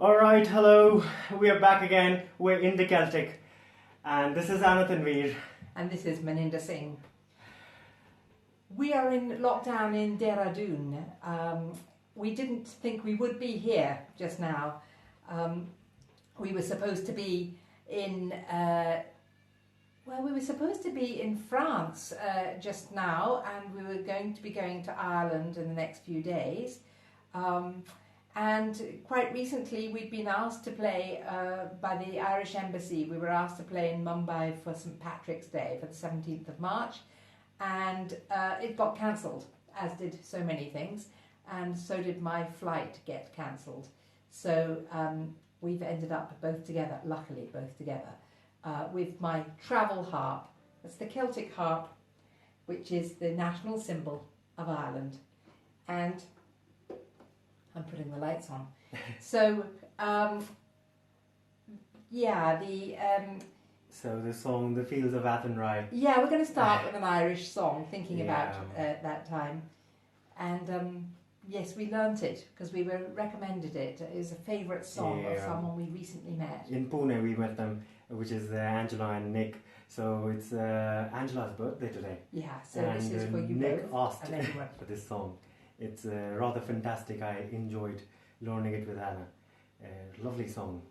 Alright, hello, we are back again. We're in the Celtic, and this is Anna Tanveer. And this is Meninda Singh. We are in lockdown in Dehradun. We didn't think we would be here just now. We were supposed to be in, we were supposed to be in France just now, and we were going to be going to Ireland in the next few days. And quite recently we'd been asked to play by the Irish Embassy. We were asked to play in Mumbai for St. Patrick's Day for the 17th of March, and it got cancelled, as did so many things, and so did my flight get cancelled. So we've ended up both together, luckily both together, with my travel harp. That's the Celtic harp, which is the national symbol of Ireland. And I'm putting the lights on. So, So the song, The Fields of Athenry. Yeah, we're going to start with an Irish song, thinking about that time. And yes, we learnt it because we were recommended it. It was a favourite song of someone we recently met. In Pune we met them, which is Angela and Nick. So it's Angela's birthday today. Yeah, so and this is for you Nick both. asked for this song. It's rather fantastic. I enjoyed learning it with Anna. Lovely song.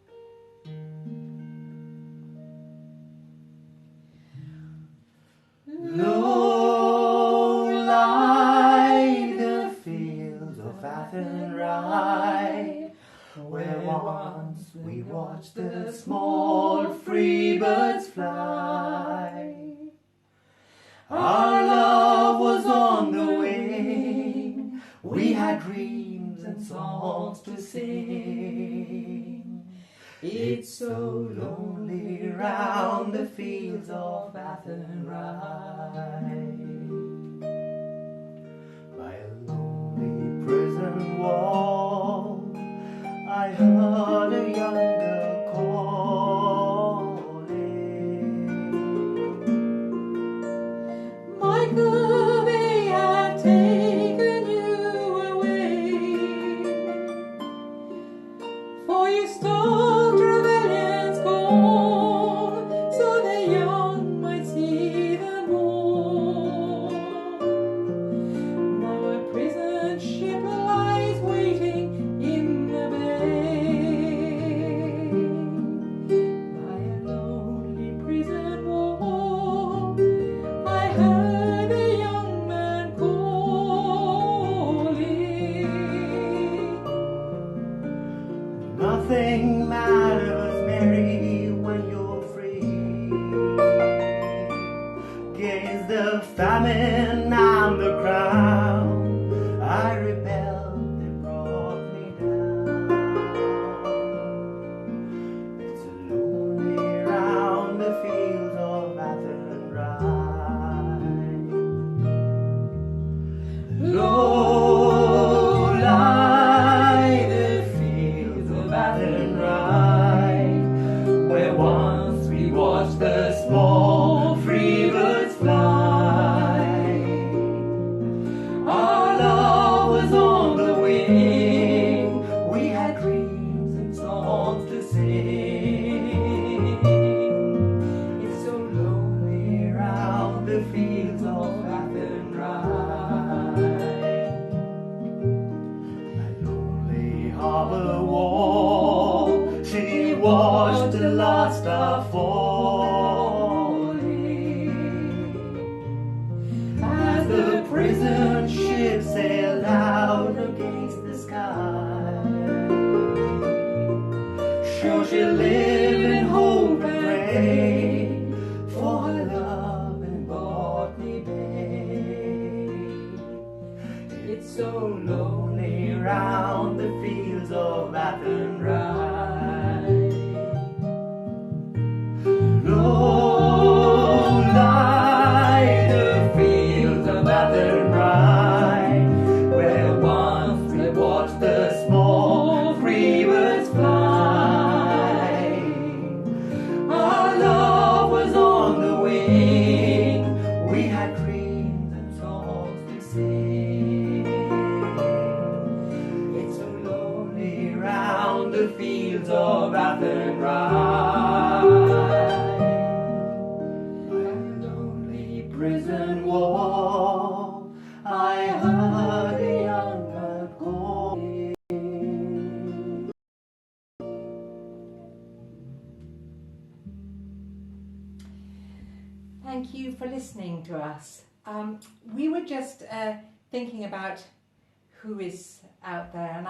Low lie the fields of Athenry, where once we watched the small free birds fly. Our love was on the wing, we had dreams and songs to sing. It's so lonely round the fields of Athenry. By a lonely prison wall, I heard a young girl calling. Michael, they had taken you away, for you stole Trevelyan's gold, so the young might see them all. Now a prison ship lies waiting in the bay. By a lonely prison wall, I heard the young man calling. Nothing matters, Mary, when you're free. Gaze the famine and the crown. I rebelled, they brought me down. It's lonely round the fields of Athenry. Low lie the fields of Athenry, where once we watched the small free birds fly. Our love was on the wing, we had dreams and songs to sing. It's so lonely round the fields of Athenry. A lonely harbour wall, she watched the last star falling, as the prison ship sailed out against the sky. Sure she'll live in hope and pray for her love in Botany Bay. It's so lonely round the fields of Athenry. Low lie the fields of Athenry, where once we watched the small free birds fly. the fields of Athenry. By a lonely prison wall, I heard a young bird calling. Thank you for listening to us. We were just thinking about who is out there, and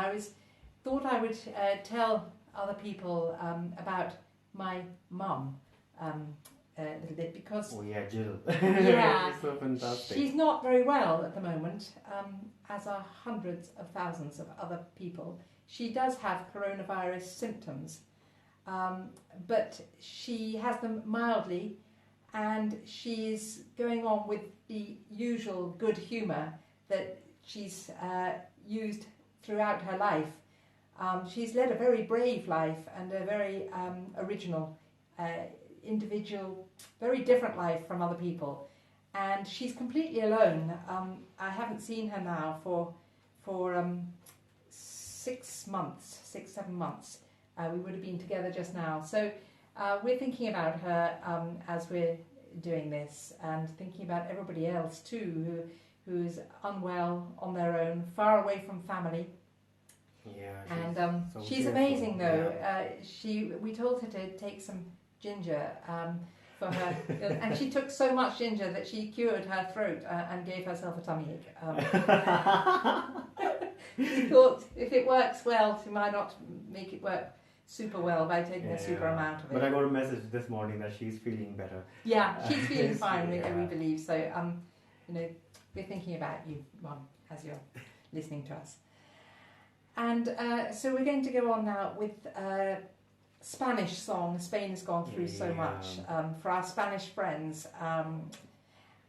thought I would tell other people about my mum a little bit, because Oh yeah, Jill. Yeah. It's so fantastic. she's not very well at the moment, as are hundreds of thousands of other people. She does have coronavirus symptoms, but she has them mildly, and she's going on with the usual good humour that she's used throughout her life. She's led a very brave life and a very original, individual, very different life from other people. And she's completely alone. I haven't seen her now for 6 months, 7 months. We would have been together just now. So we're thinking about her as we're doing this, and thinking about everybody else too who's unwell on their own, far away from family. Yeah, And so she's cheerful. amazing though. Yeah. We told her to take some ginger for her, and she took so much ginger that she cured her throat and gave herself a tummy ache. She thought if it works well, she might not make it work super well by taking a super amount of it. But I got a message this morning that she's feeling better. Yeah, she's feeling fine, we Yeah. believe. So, we're thinking about you, Mum, as you're listening to us. And so we're going to go on now with a Spanish song. Spain has gone through so much. For our Spanish friends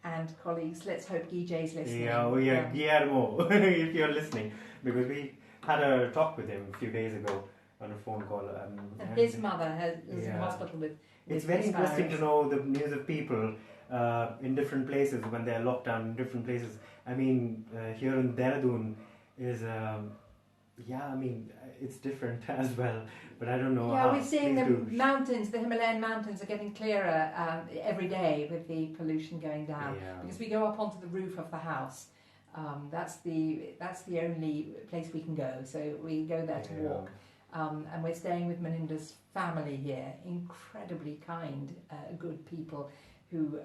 and colleagues, let's hope Guille's listening. Yeah, Guillermo, if you're listening, because we had a talk with him a few days ago on a phone call. And his mother is in hospital with It's very interesting to know the news of people in different places when they're locked down in different places. I mean, here in Dehradun is, it's different as well, but I don't know. Yeah, we're seeing the mountains, the Himalayan mountains are getting clearer every day with the pollution going down. Yeah. Because we go up onto the roof of the house. That's the only place we can go, so we go there to walk. And we're staying with Meninda's family here, incredibly kind, good people who,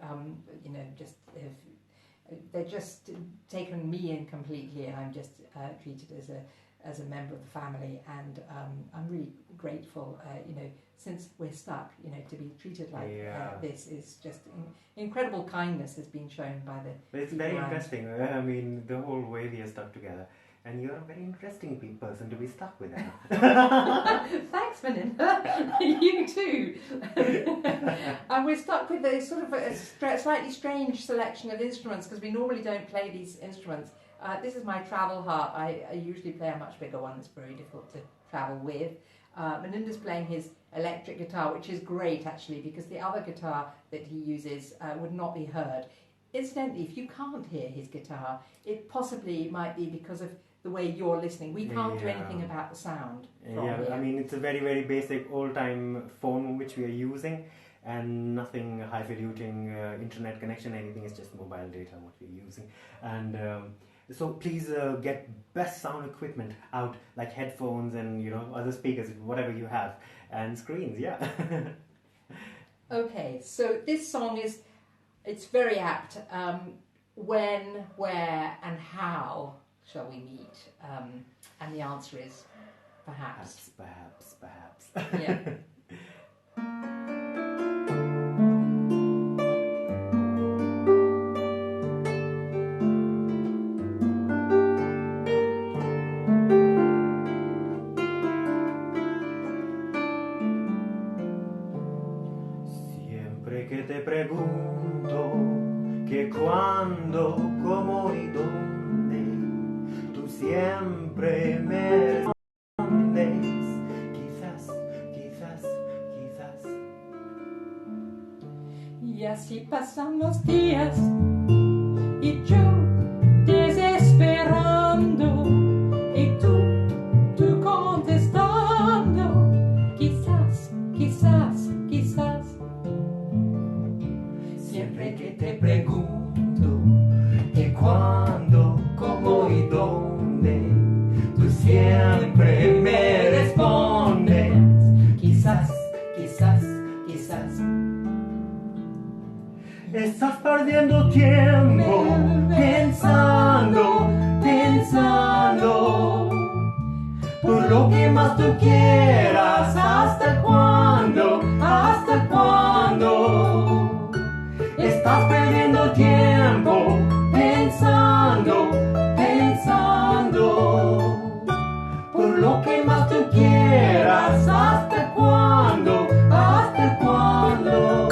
they've just taken me in completely, and I'm just treated as a member of the family, and I'm really grateful, since we're stuck, to be treated like this is just incredible kindness has been shown by the But it's very interesting, I mean, the whole way we are stuck together. And you're a very interesting person to be stuck with, Anna. Thanks, Melinda. You too. And we're stuck with a sort of a slightly strange selection of instruments, because we normally don't play these instruments. This is my travel harp. I usually play a much bigger one. It's very difficult to travel with. Meninda's playing his electric guitar, which is great actually, because the other guitar that he uses would not be heard. Incidentally, if you can't hear his guitar, it possibly might be because of the way you're listening. We can't do anything about the sound from here. I mean, it's a very, very basic old-time phone which we are using, and nothing high-faluting internet connection, anything. It's just mobile data what we're using. And so please get best sound equipment out, like headphones and other speakers, whatever you have, and screens. Okay, so this song it's very apt. When, where, and how shall we meet? And the answer is perhaps. Perhaps. Yeah. Siempre que te pregunto que cuándo, cómo y dónde, tú siempre me respondes, quizás. Y así pasan los días y yo desesperando y tú contestando. perdiendo tiempo pensando, pensando por lo que más tú quieras. ¿Hasta cuándo? ¿Hasta cuándo? Estás perdiendo tiempo pensando, pensando por lo que más tú quieras. ¿Hasta cuándo? ¿Hasta cuándo?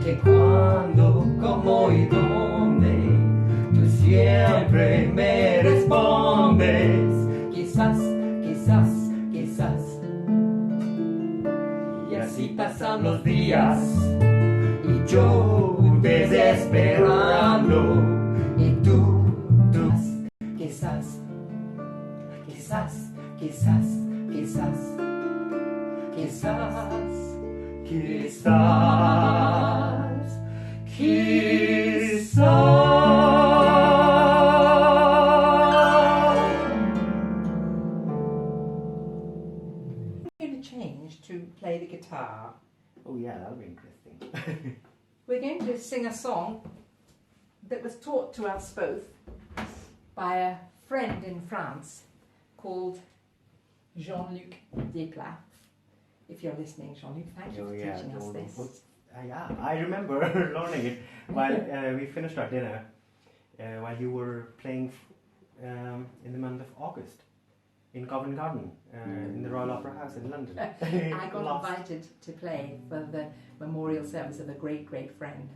Que cuándo, cómo y dónde, tú siempre me respondes. Quizás, quizás, quizás. Y así pasan los días y yo desesperando. Y tú, quizás, quizás, quizás, quizás, quizás. Quizás, quizás. We're going to change to play the guitar. Oh yeah, that'll be interesting. We're going to sing a song that was taught to us both by a friend in France called Jean-Luc Desplat. If you're listening, Jean-Luc, thank you for teaching us this. Yeah, I remember learning it while we finished our dinner, while you were playing in the month of August in Covent Garden, in the Royal Opera House in London. I got invited to play for the memorial service of a great, great friend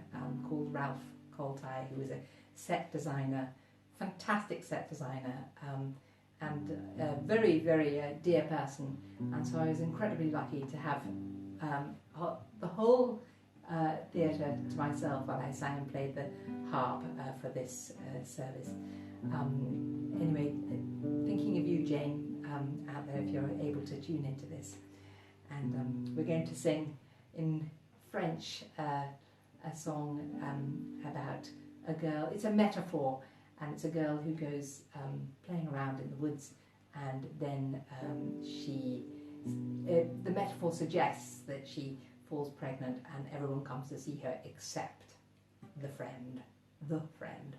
called Ralph Coltai, who was a set designer, fantastic set designer, and a very, very dear person. And so I was incredibly lucky to have the whole theatre to myself while I sang and played the harp for this service. Anyway, thinking of you, Jane, out there, if you're able to tune into this. And we're going to sing in French a song about a girl. It's a metaphor, and it's a girl who goes playing around in the woods, and then the metaphor suggests that she falls pregnant and everyone comes to see her except the friend. The friend.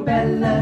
Bella,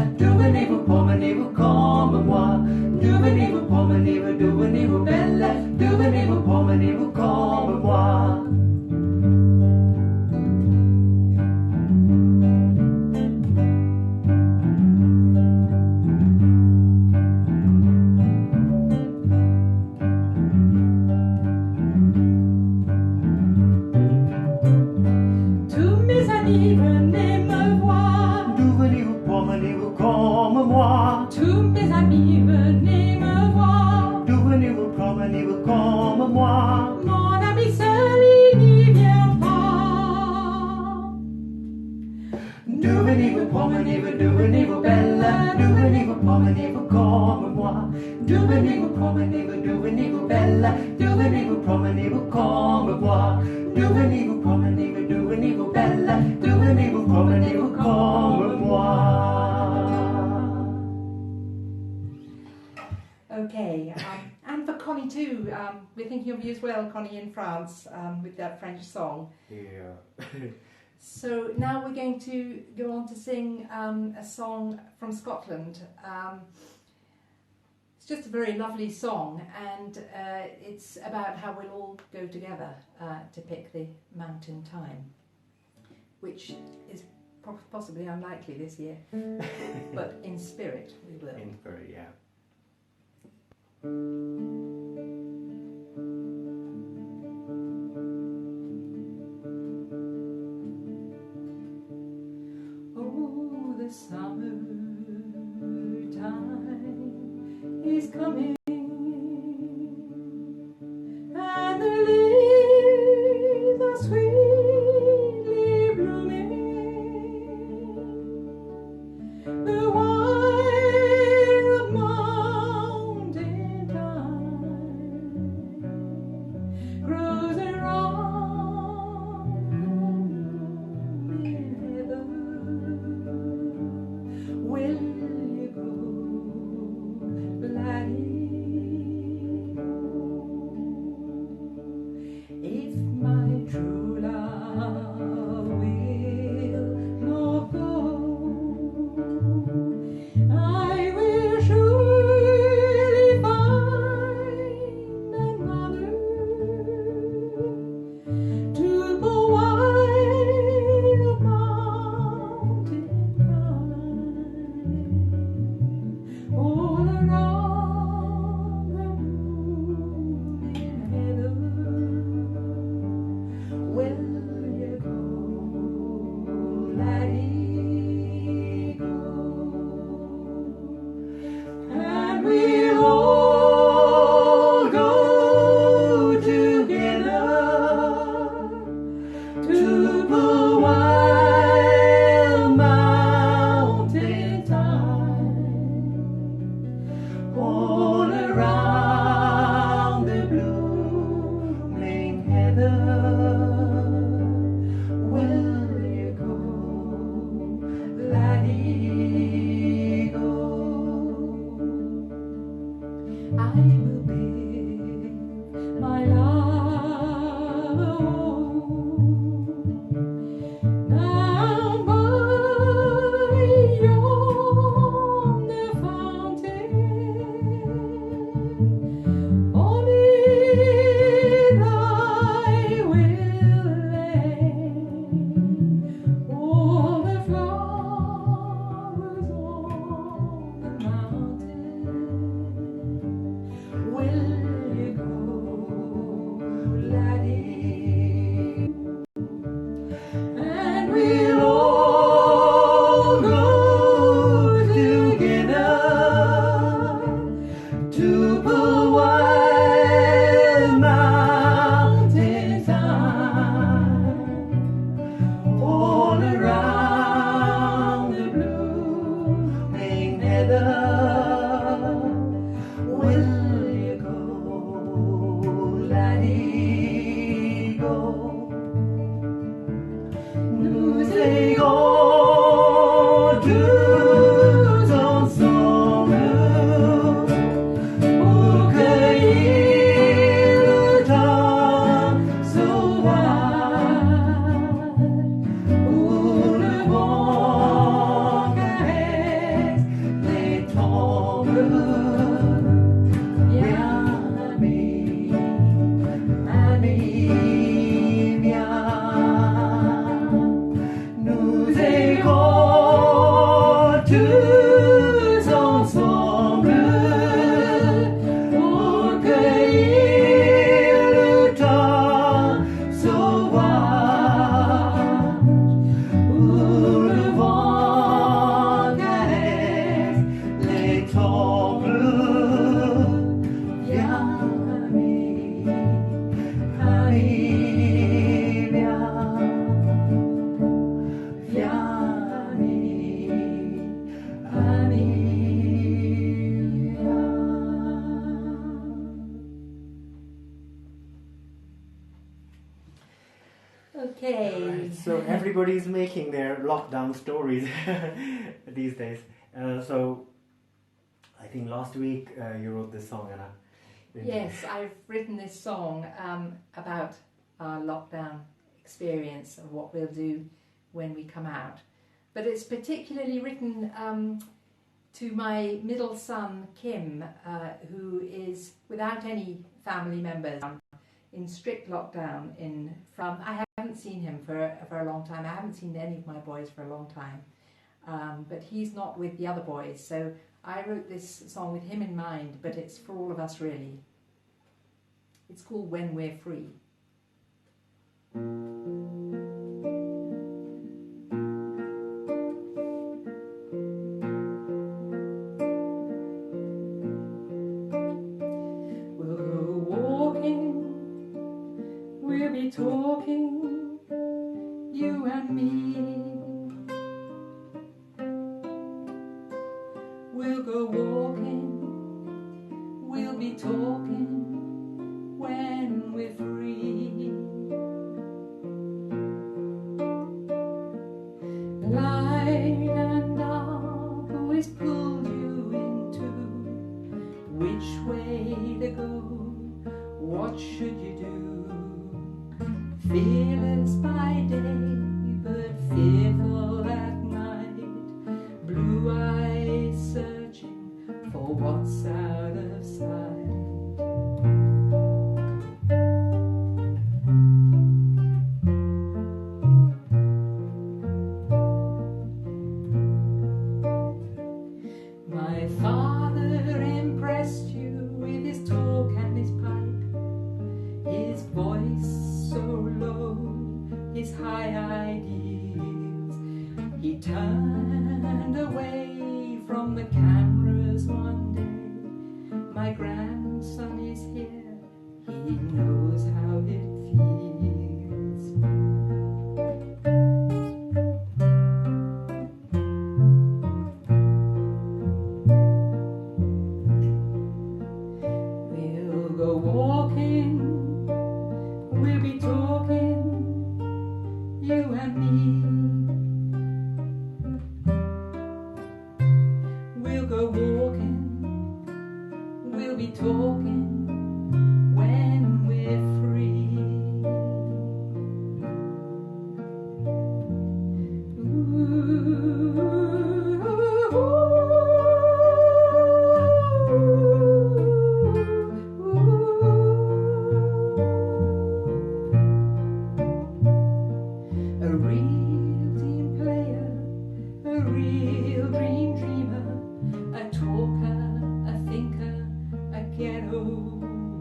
dovenez-vous belle, dovenez-vous promenez-vous comme moi. Dovenez-vous promenez-vous, dovenez-vous belle, dovenez-vous promenez-vous comme moi. Dovenez-vous promenez-vous, dovenez-vous belle, dovenez-vous promenez-vous comme moi. Okay, and for Connie too, we're thinking of you as well, Connie, in France, with that French song. Yeah. So now we're going to go on to sing a song from Scotland. It's just a very lovely song, and it's about how we'll all go together to pick the mountain thyme, which is possibly unlikely this year, but in spirit we will. In spirit, yeah. Oh, the summertime is coming, and the leaves are sweetly blooming. The wild mountain thyme grows around in heaven. Will you go, laddie, go? If my true love will not go, I will surely find another to go wild mountain climb all around the blooming heather. Will you go, laddie, go? And we'll all go together to the wild mountain thyme all around the blooming heather. Will you go, laddie, go? I will bid my love a home down by yonder fountain. On it I will lay all the flowers on the mountain. Will you go, laddie, go? And we'll all go together to the wild mountain thyme all around the blooming heather. Will you go, laddie, go? Okay. Alright, so everybody's making their lockdown stories these days. So I think last week you wrote this song, Anna. Yes, I've written this song about our lockdown experience and what we'll do when we come out. But it's particularly written to my middle son, Kim, who is without any family members in strict lockdown I haven't seen him for a long time. I haven't seen any of my boys for a long time. But he's not with the other boys, so I wrote this song with him in mind, but it's for all of us really. It's called When We're Free. We'll go walking, we'll be talking, you and me. We'll go walking, we'll be talking when we're free. Light and dark always pulled you into which way to go, what should you do? Fearless by day, but fearful at night, blue eyes searching for what's out of sight. My father impressed you with his talk and his pipe, his voice so low, his high ideals. He turned away from the cameras one day. My grandson is here, he knows how it feels. We'll go walking, we'll be talking, you and me. We'll go walking, we'll be talking when we're free. A real team player, a real dream dreamer, a talker, a thinker, a ghetto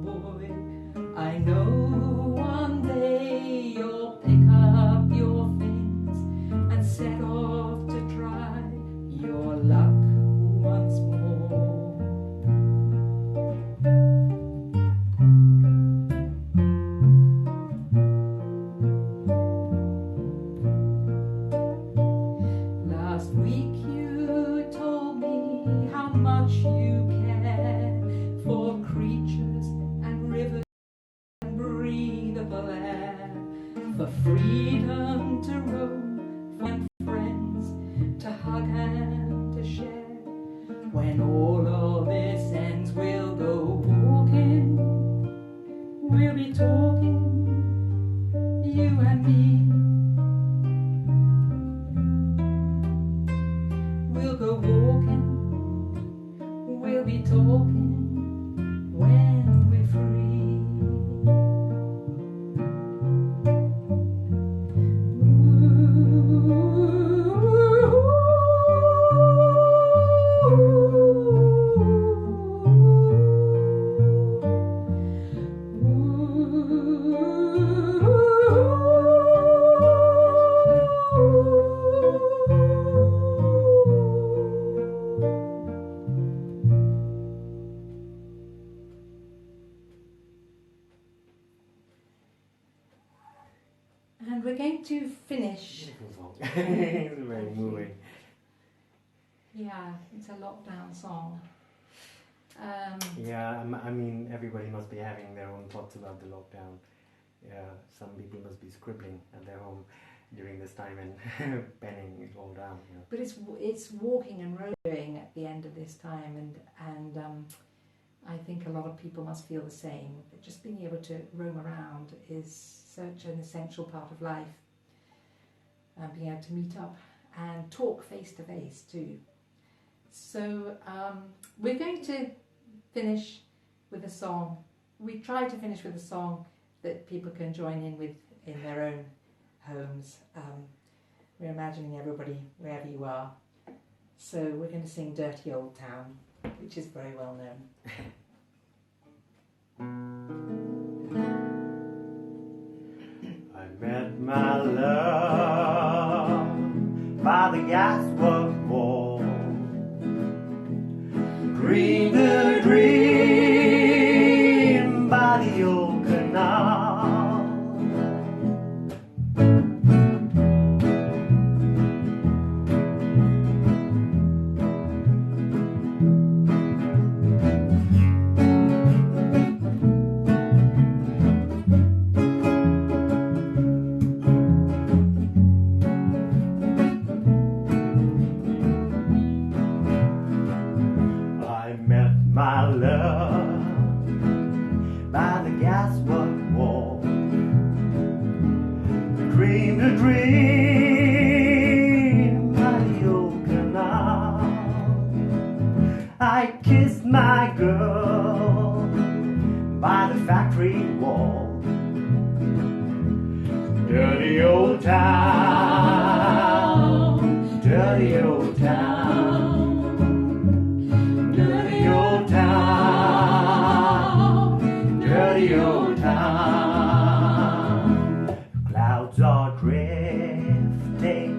boy. I know one day you'll pick up your things and set off to try your luck once more. Last week you told me how much you care for creatures and rivers and breathable air, for freedom to roam, find friends to hug and to share. When all of this ends, we'll go walking, we'll be talking, you and me. We'll go walking, we'll be talking when we're free. And we're going to finish. Beautiful song. It's very Thank you. moving. Yeah, it's a lockdown song. Yeah, I mean, everybody must be having their own thoughts about the lockdown. Yeah, some people must be scribbling at their home during this time and penning it all down. You know. But it's walking and roading at the end of this time, and I think a lot of people must feel the same. That just being able to roam around is such an essential part of life. Being able to meet up and talk face to face too. So we're going to finish with a song. We try to finish with a song that people can join in with in their own homes. We're imagining everybody wherever you are. So we're going to sing Dirty Old Town, which is very well known. I met my love by the gaswork wall, dreamed a dream by the old canal. I met my love by the gaswork wall, dreamed a dream by the old canal. I kissed my girl by the factory wall. Dirty old town, dirty old town, dirty old town, dirty old town. Clouds are drifting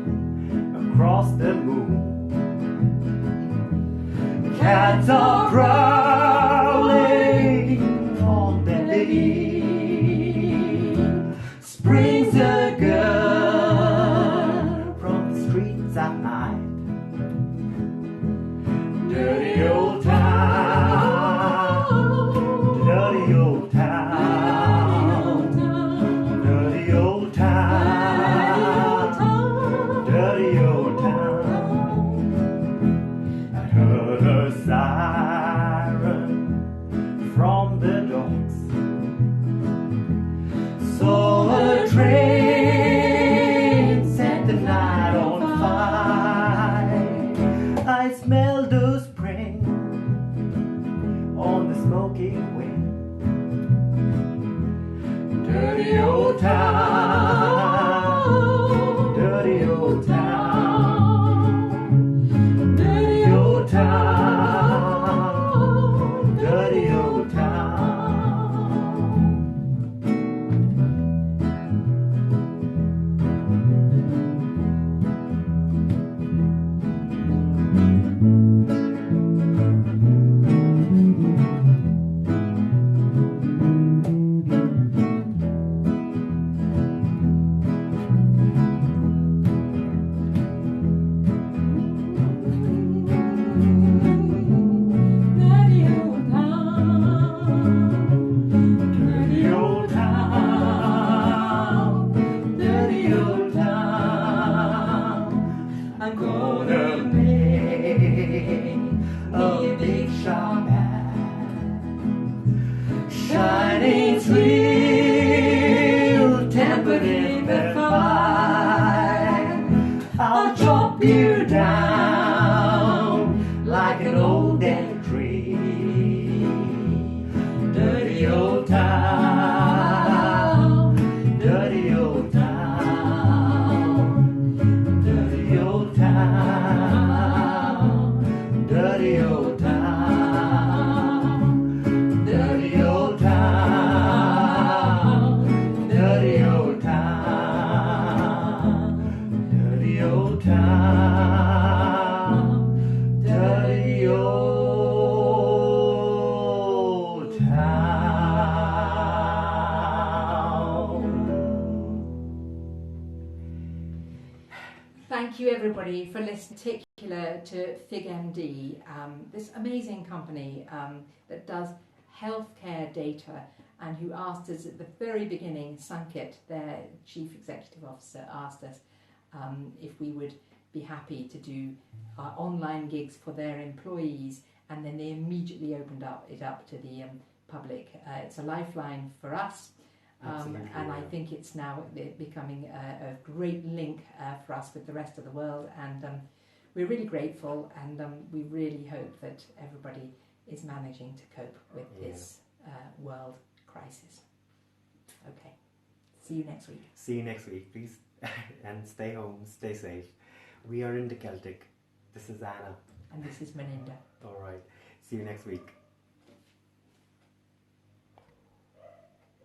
across the moon. Cats are growling on their leaves. Springs a girl from the streets at night. Dirty old town, dirty old town, dirty old town, dirty old town. I heard a siren from the docks, saw a train set the night on fire. I smelled the spring on the smoky wind. Dirty old town, dirty old town, dirty old town, dirty old town. Dirty old town, dirty old town. I'm gonna make a big shop at shining steel, tempered in the fire. I'll chop you down like an old dead tree. Dirty old town, dirty old town, dirty old town, dirty old town, dirty old town, dirty old town, dirty old town, dirty old town. Thank you everybody for listening, in particular to FIGmd, this amazing company that does healthcare data and who asked us at the very beginning, Sanket, their Chief Executive Officer, asked us if we would be happy to do online gigs for their employees, and then they immediately opened it up to the public. It's a lifeline for us, and I think it's now becoming a great link for us with the rest of the world, and we're really grateful, and we really hope that everybody is managing to cope with this world crisis. Okay, see you next week. See you next week, please. And stay home, stay safe. We are in the Celtic. This is Anna. And this is Melinda. All right. See you next week.